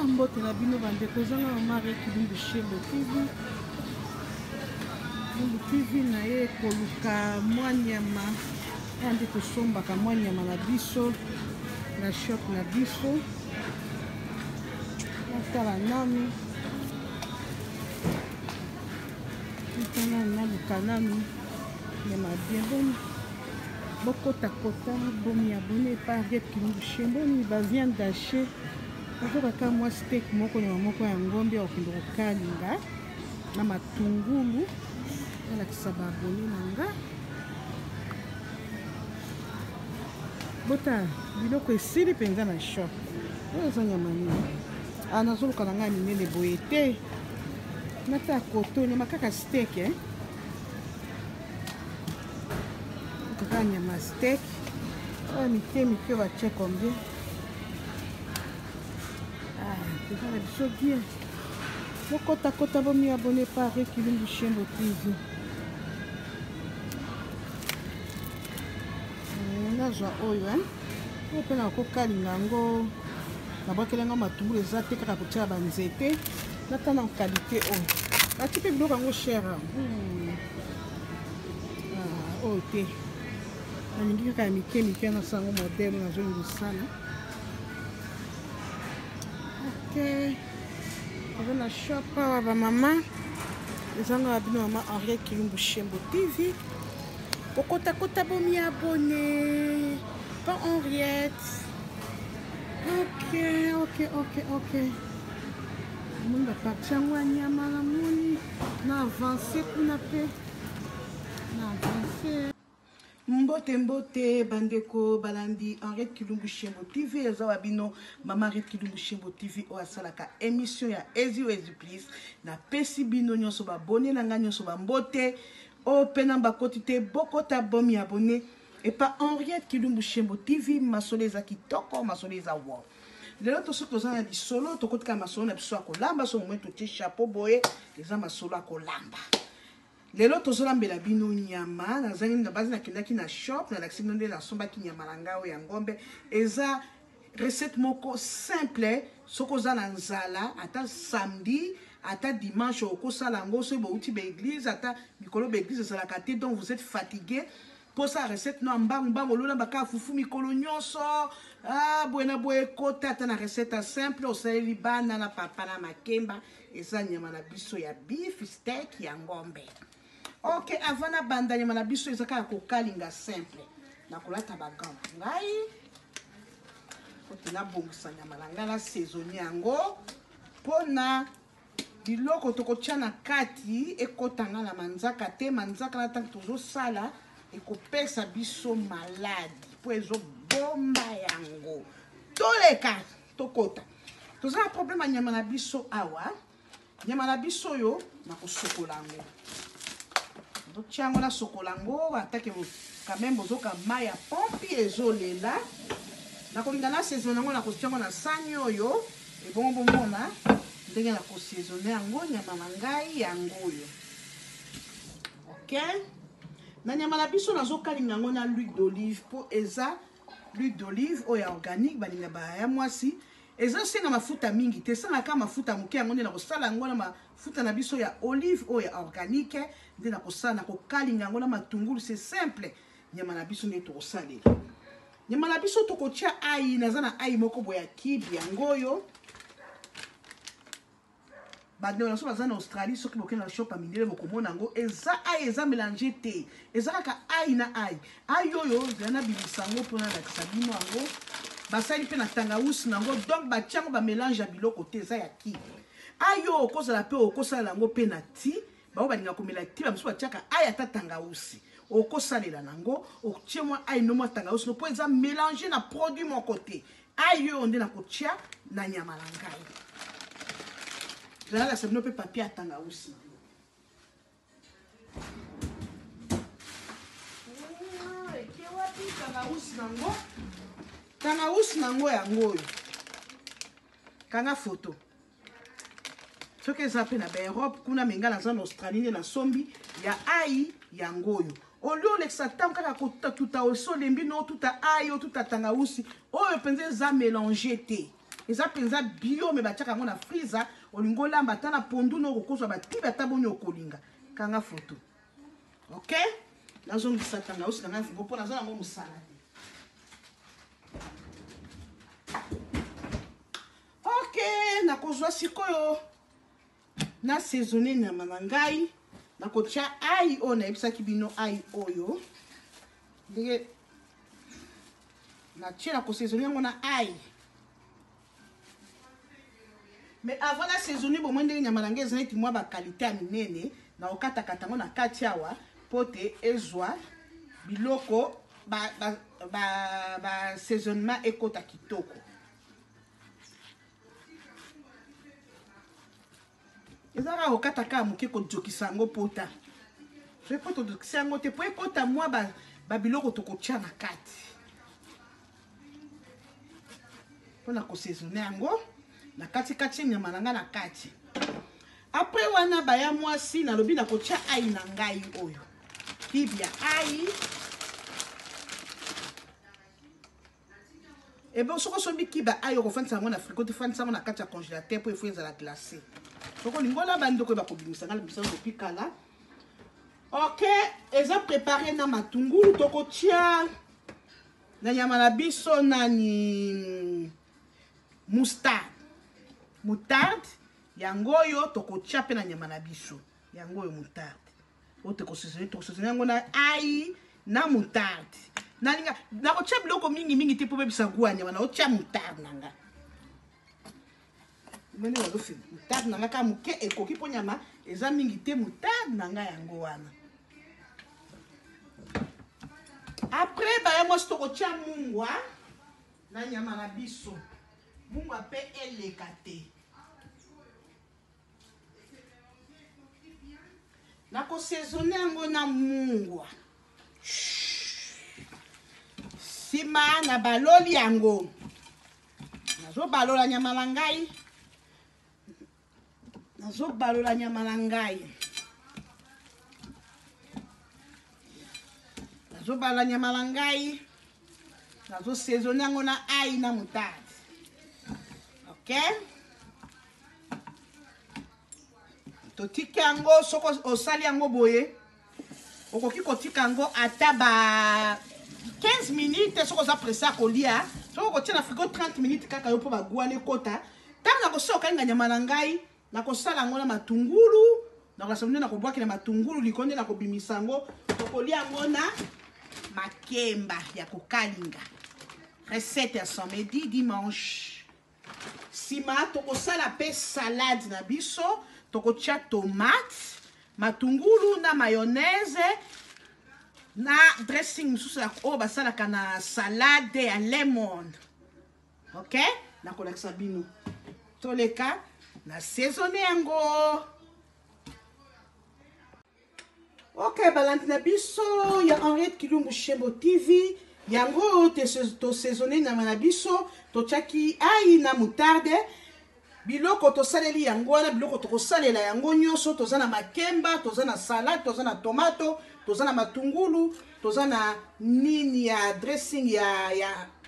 mbote na bino bandeko ezanga mama Kilumbu Shembo TV na ye koluka mwa nyama ande tosombaka mwa nyama na biso na shop na biso natala nanu ntana naluka nanu nyama bien boni bokotakota bomi abone par Kilumbu Shembo ni ba viande haché akokaka mwa steak moko nyama moko ya ngombe okende kokalinga na matungulu alakisa babone nanga bota biloko esili mpenza na shop oyo eza nyama nini nazoluka na ngai minene boye te nata koto nyama kaka steak kaka nyama steak oyo mike batie combien eza na biso bien bokotakota bomi abone par Kilumbu Shembo TV nazwa oyo oyo mpe na kokalinga yango nabwakeli yango matungulu eza te kaka kotia banzete nata na kalite oyo bati mpe biloko yango cher oyo te nalingi kaka ya mike nasango modele nazolingi osala eza na shop awa bamama ezanga ya bino mama Kilumbu Shembo TV kokotakota bomi abone pa Henriette ok moni baparti yango ya nyama na moni na avance kuna pe na avance mbote bandeko balandi Kilumbu Shembo TV eza wa bino mama Kilumbu Shembo TV oyo asalaka émission ya Ezi Please na pesi bino nyonso babone na nga nyonso bambote o pena bakoti te bokota bomi abone et pas Kilumbu Shembo TV masolo eza kitoko masolo eza wow lelo tosoki toza na lisolo tokotika masolo na biso ya kolamba so momwe totie chapeau boye eza masolo ya kolamba lelo tozolambela bino nyama nazangi na base nakendaki na shop na lakisi nde nasombaki nyama na ngao ya ngombe eza recette moko simple soko oza na nzala ata samedi ata dimanche okosala yango soki bouti baeglise ata mikolo baeglise ezalaka te donc vous êtes fatigué pour ça recette no mbangu olola baka fufu mikolo nyonso boye na boye ekota ata na recette simple osaleli bana na papa na makemba eza nyama na biso ya beef steak ya ngombe. Ok, avant na banda nyama na biso eza kaka kokalinga simple nakolata bagam ngai kotina bongisa nyama na ngai na saisonnier yango mpona biloko tokotia na kati ekotanga na manzaka te manzaka na ntango tozosala ekopesa biso maladi mpo ezobomba yango toleka tokota toza na problème ya nyama na biso awa nyama na biso oyo nakosokola yango totia yango na sokola yango atake quand même bozoka mai ya pompi ezolela nakolinga na saison yango nakotia yango na sani oyo ebongo bomona ndenge nakosaisonne yango nyama na ngai yango oyo ok na nyama na biso nazokalinga yango na l'huile d'olive mpo eza l'huile d'olive oyo ya organique balinga baya mwasi eza senga mafuta mingi te esengaka mafuta moke yango nde nakosala yango na mafuta na biso ya olive oyo ya organique nde nakosala nakokalinga yango na matungulu c'est simple nyama na biso nde tokosalela nyama na biso tokotia ai naza na ai moko boya kibi yango oyo bandeko na so baza na Australie soki bokende na shop amindele bokomona yango eza ai eza mélange te eza kaka ai na ai oyo eza na bilisa yango mpona lakisa bino yango basali mpe na tangawusi nango donc batia yango bamélange ya biloko te eza ya kibi ai oyo okozala mpe okosalela yango mpe na ti bango balinga komela ti bamosusu batiaka ai ata tangawusi okosalela nango otie mwa ai no mwa tangawusi mpo eza mélange na produit moko te ai oyo nde nakotia na nyama na ngai zala sabino pe papier atanga aussi tanga usi nango yango oyo kanga photo soki eza pe na baeurope kuna menga naza na Australie na sombi ya ai yango oyo olio olekisa ntango kaka kotatuta oso olembi no tuta ai o tuta tanga usi oyo mpenza eza mélange te eza penza bio me batiaka yango na freezer olingo lamba ata na pondu no kokozwa batiba ata boni okolinga kanga photo. OK, nazongisa tanga osi nanga nzingo mpo nazo nango mosala te. OK, nakozwa sikoyo na saisonner nyama na ngai nakotia ai oyo nayebisaki bino ai oyo ndenge natie nakosaisonner yango na ai. Mais avant la saisonner bon ndenge nyama na ngai eza neti mwa bakalite ya minene na okatakata yango na kati awa po te ezwa biloko saisonnement ekota kitoko. Ezaka okataka moke kojokisa yango pota. Je peux te dokisa yango te po ekota mwa ba biloko tokotia na kati. Pona ko saisonner yango na kati kati nyama na nga na kati. Après wana baya mwasi na lobi na kotia ai na ngai oyo. Kibia ai. Et bon soko so bikiba ai ko fanisa yango na frigo te fanisa yango na kati ya congélateur po efo ezala glacé. Soko lingola bandoko ba ko bimisa ngala bisa ko pikala. OK, eza préparé na matungulu tokotia na nyama na biso nani moutarde yango yo tokotia pe na nyama na biso yango yo moutarde ote ko saisonner yango na ai na moutarde nalinga nakotia biloko mingi te po bebisa gwa nyama na otia moutarde nanga meni wazo fi moutarde nanga ka muke ekoki po nyama eza mingi te moutarde nanga yango wana. Après ba yango tokotia mungwa na nyama na biso mungwa pe eleka te. Nako saisonner yango na mungwa. Sima na baloli yango. Nazo balola nyama na ngai. Nazo balola nyama na ngai. Nazo balola nyama na ngai. Nazo saisonner yango na ai na moutarde. OK? Totika yango soko osali yango boye. Okoki kotika yango ata ba 15 minutes soko za pressa kolia. Soko kotia na frigo 30 minutes kaka yo po ba gwane kota. Tanga ko soka nga nyama na ngai na kosala yango na matungulu. Na kosamunde na kobwaki na matungulu likonde na kobimisa yango. Tokolia yango na makemba ya kokalinga. Recette ya samedi dimanche. Sima tokosala pe salade na biso, tokotia tomate, matungulu na mayonnaise na dressing mususu ya o basalaka na salade ya lemon. OK? Na kolakisa bino. Toleka na saisonner yango. OK, balandi na biso ya Henriette Kilumbu Shembo TV. Yango to saisonner na manabiso to chaki ai na moutarde biloko to saleli yango na biloko to kosalela yango nyoso to zana makemba to zana salade to zana tomato to zana matungulu to zana nini ya dressing ya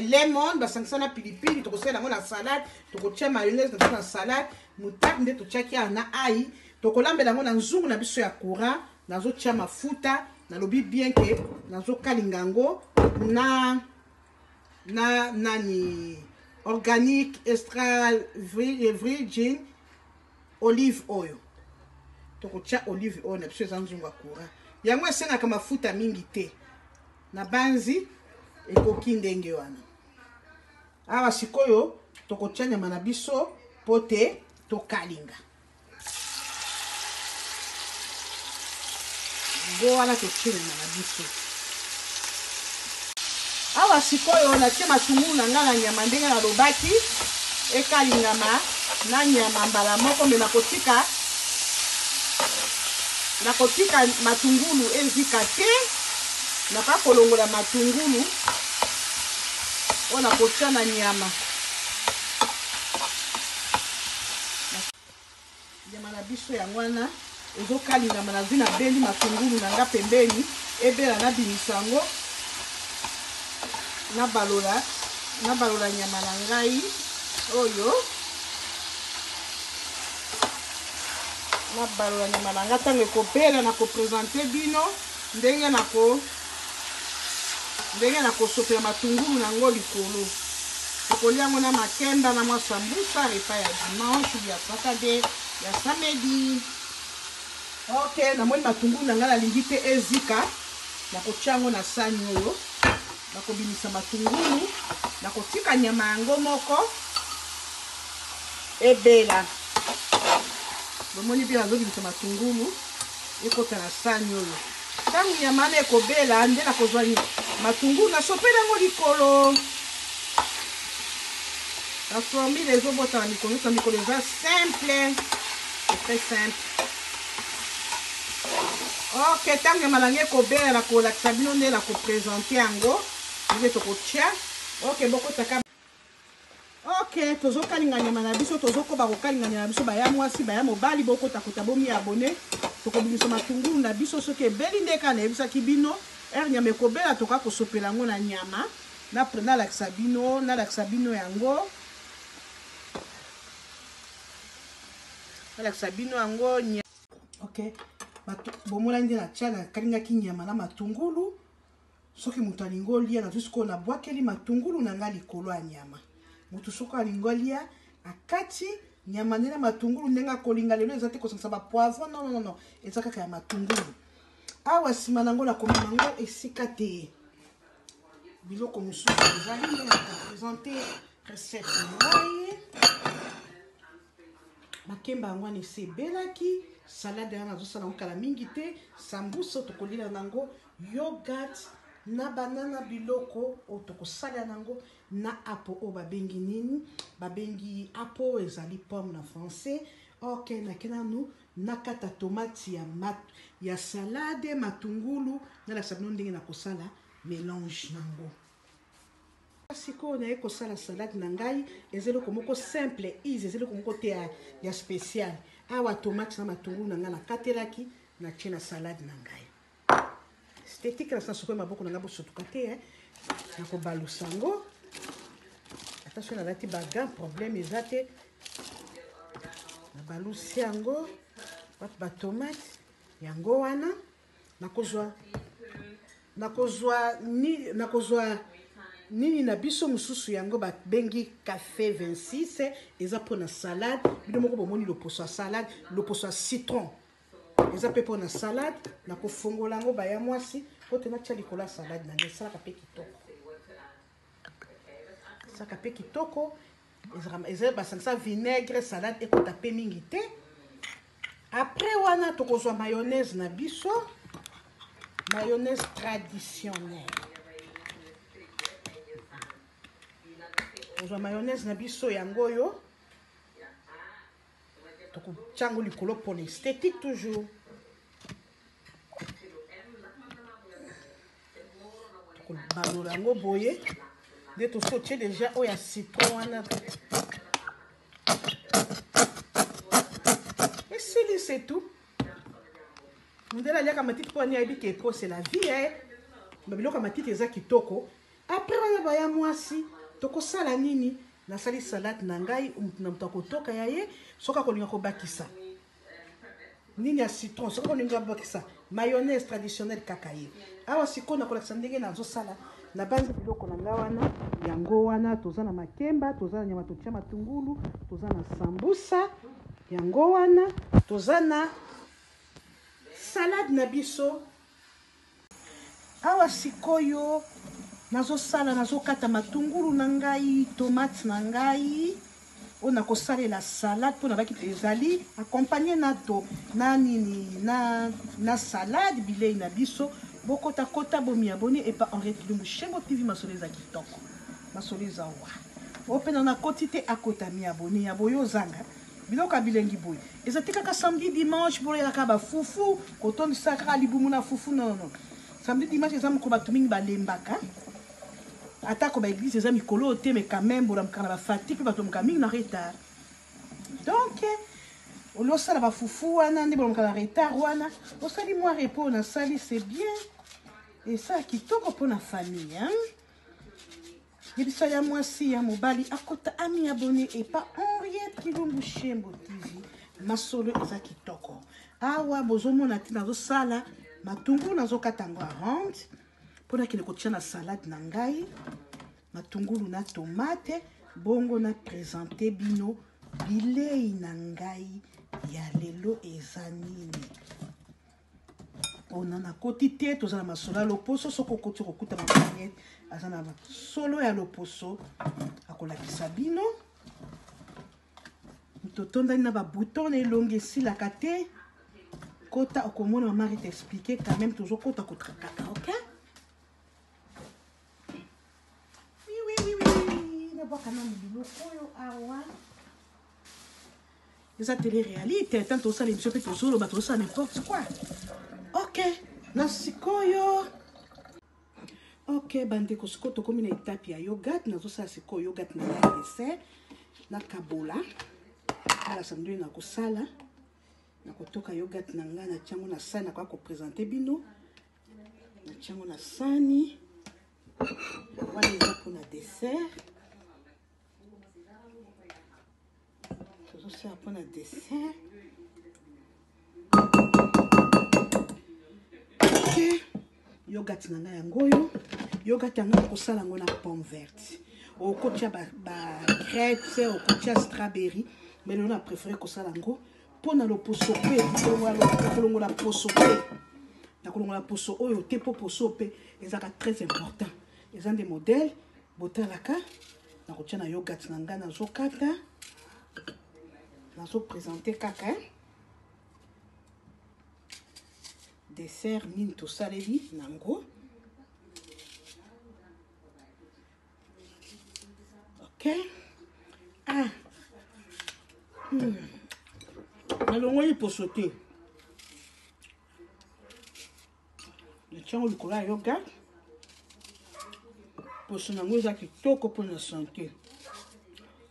lemon basangsana pilipili to kosalela yango na salade to kotia mayonnaise na salade moutarde to chaki na ai to kolambela yango na nzungu na biso ya courant nazo tia mafuta na lobi bien que nazo kalingango na nani organique extra virgin olive oil tokotia olive oil na biso ezanzungu akura yango esengaka mafuta mingi te na banzi ekoki ndenge wana. Awa sikoyo tokotia nyama na biso pote tokalinga go wana totia nyama na biso. Awa sikoyo natie matungulu na nga na nyama ndenge na lobaki ekalingama na nyama mbala moko me nakotika matungulu ezika te naka kolongola matungulu wana kotia na nyama na biso yango wana ezokalingama na zina bendi matungulu na nga pembeni ebela na bimisango na balola nyama na ngai oyo na balola nyama na nga ntango ekobela na kopresente bino ndenge na kosopela matungulu nango likolo. Tokolia yango na makemba na mwa sambusa repas ya dimanche ya saturday ya samedi. Ok, namoni matungulu na nga nalingi te ezika, nakotia yango na sani oyo, nakobimisa matungulu, nakotika nyama yango moko ebela. Bomoni bien nazobimisa matungulu ekota na sani oyo. Ntango nyama na ekobela nde nakozwa matungulu nasopela yango likolo. La formule ezobota na mikolo, na mikolo eza simple, c'est très simple. Ok, ntango nyama na nga ekobela nakolakisa bino nde nakopresente yango nde tokotia. Ok, bokotaka. Ok, tozokalinga nyama na biso, tozokoba kokalinga nyama na biso, baya mwasi baya mobali bokotakota bomi abone. Tokobimisa matungulu na biso soki ebeli nde kaka nayebisaki bino. Nyama ekobela toka kosopela yango na nyama. Nalakisa bino yango. Nalakisa bino yango. Ok, bomona nde natia nakalingaki nyama na matungulu. Soki moto alingi olia na sikoyo nabwakeli matungulu na nga likolo ya nyama. Moto soki alingi olia akati nyama nde na matungulu ndenge akolinga. Lelo eza te kosangisa ba poivron, non, eza kaka ya matungulu. Awa nsima nango nakomema yango esika te. Biloko mosusu ezali nde nakopresente recette ngai. Makemba yango wana esi ebelaki. Salade wana nazosala yango kala mingi te. Sambusa tokolia nango yogurt na banana biloko oyo tokosalela nango na apo oyo babengi nini? Babengi apo ezali pomme na français. Ok, nakenanu nakata tomate ya salade matungulu nalakisa bino ndenge nakosala mélange nango. Sikoyo naye kosala salade na ngai eza eloko moko simple easy, eza eloko moko te ya spécial. Awa tomate na matungulu na ngai nakatelaki natie na salade na ngai. Esthétique na sikoyo maboko na ngai bosotuka te nakobalusa yango. Attention nalati baga problème eza te. Nabalusi yango batomate yango wana nakozwa nini na biso mosusu yango babengi café 26 eza mpona salade. Bino moko bomoni loposo ya salade, loposo ya citron eza mpe mpona salade. Nakofongola yango baya mwasi po te natia likolo ya salade na ngai esalaka mpe kitoko. Eza basangisa vinaigre salade ekota mpe mingi te. Après wana tokozwa mayonnaise na biso, mayonnaise traditionnelle. Tokozwa mayonnaise na biso yango oyo tokotia yango likolo mpona esthétique toujours. Tokobalola yango boye nde tosotie deja oyo ya citron wana. Esili c'est tout. Ndela aliaka matiti mpo ani ayebi ke c'est la vie. Babiloko ya matiti eza kitoko. Après wana baya mwasi tokosala nini? Nasali salade na ngai na moto akotoka ya ye soki akolinga kobakisa nini ya citron, soki akolinga kobakisa mayonnaise traditionnelle kaka ye. Awa sikoyo nakolakisa ndenge nazosala na banzi biloko na nga wana. Yango wana toza na makemba, toza na nyama totia matungulu, toza na sambusa yango wana, toza na salade na biso. Awa sikoyo nazokata matungulu na ngai, tomate na ngai oyo nakosalela salade mpona baki ezali accompagné na salade bilei na biso. Bokota bomi abonné et pas en retlumbu Shembo TV masolo eza kitoko. Masolo eza wa. Opena na koti te akota mi abonné ya boyo zanga. Biloko bilengi boy. Eza tikaka samedi dimanche boyo yaka ba fufu, koton saka libumu na fufu non. Samedi dimanche eza moko batu mingi balembaka. Atako ba église eza mikolo te mais quand même bola mkana ba fatigue batu mkamingi na retard. Donc olosala ba fufu wana ndi bola mkana retard wana, osali moi repos na sali c'est bien. Et ça kitoko pour la famille hein. yebisa ya mwasi ya mobali akota ami abonné et pas Henriette Kilumbu Shembo TV masolo eza kitoko awa bozomona ti nazosala matungulu nazokata yango arronde mpona kende kotia na salade na ngai matungulu na tomate bongo na présente bino bilei na ngai ya lelo eza nini on a koti te tozala masolo ya loposo soko koti kokuta mabanete aza na masolo ya loposo akolakisa bino totondani na babouton elongi esilaka te kota okomona mamari t'expliquer quand même toujours kota kotrakaka ok oui nabwaka na biloko oyo awa eza télé-réalité tant tosala émission mpe tozoloba tozosala n'importe quoi ok na sikoyo ok bandeko sikoyo tokomi na etape ya yogat nazosala sikoyo yogat na ya dessert na kabola ala sandwich na kosala na kotoka yogat na ngai na tiango na sani nakoya kopresente bino na tiango na sani wana eza mpona dessert tozosala mpona dessert ok yogat na ngai yango oyo yogat yango nakosala yango na pomme verte okotia bagrete okotia strawberry mais lelo na préféré kosala yango mpona loposo mpe nakolongola poso mpe nakolongola poso oyo te mpo poso mpe ezaka très important eza nde modèle botalaka nakotia na yogat na ngai nazokata nazoprésente kaka dessert nini tosaleli nango ok nalongoli poso te natiango likolo ya yogat poso nango eza kitoko mpona santé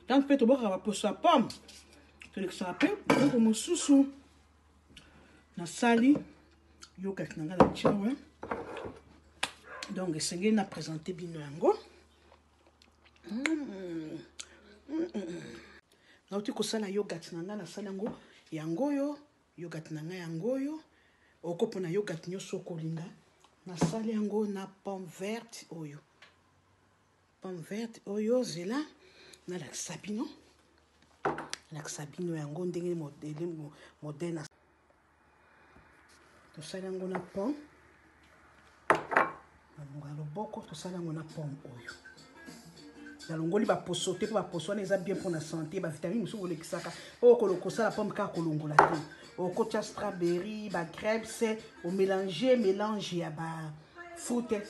tant mpe tobokaka baposo ya pomme tolekisaka mpe biloko mosusu nasali yogat na ngai na tiawa donc esengeli na présente bino yango nauti kosala yogat na ngai nasali yango oyo yogat na ngai yango oyo oko mpona yogat nyonso okolinga nasali yango na pomme verte zela nalakisa bino yango ndenge modele tosali yango na pomme na loboko tosali yango na pomme oyo nalongoli baposo te mpo baposo wana eza bien mpona santé bavitamine mosusu kolekisaka oyo kosala pomme kaka kolongola te okotia strawberry bagrapes mélange ya bafruit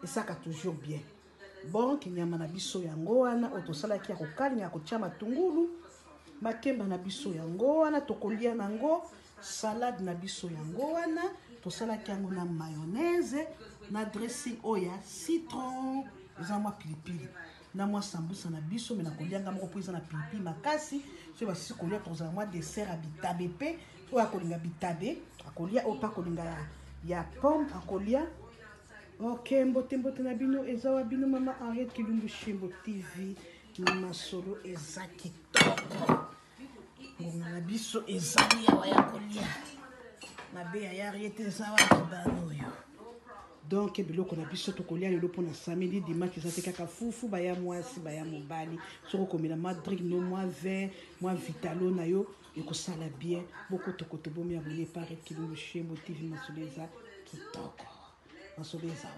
esaka toujours bien bon kinyama na biso yango wana oyo tosalaki ya kokalinga ya kotia matungulu makemba na biso yango wana tokolia nango salade na biso yango wana tosalaki yango na mayonnaise na dressing oyo ya citron eza mwa pilipili na mwa sambusa na biso me nakolianga moko mpo eza na pilipili makasi so basisi kolia tozala mwa dessert ya bitabe mpe oyo akolinga bitabe akolia oyo mpe akolinga ya pomme akolia ok mbote na bino eza wa bino mama Henriette Kilumbu Shembo TV masolo eza kitoko ngonga na biso ezali awa ya kolia mabe ya Henriette eza wa kibano oyo donc biloko na biso tokolia lelo mpona samedi dimanche eza te kaka fufu baya mwasi baya mobali soko komela mwa drink no mwa vin mwa vitalo na yo ekosala bien bokotokoto bomi abonne pa Henriette Kilumbu Shembo TV masolo eza kitoko masolo eza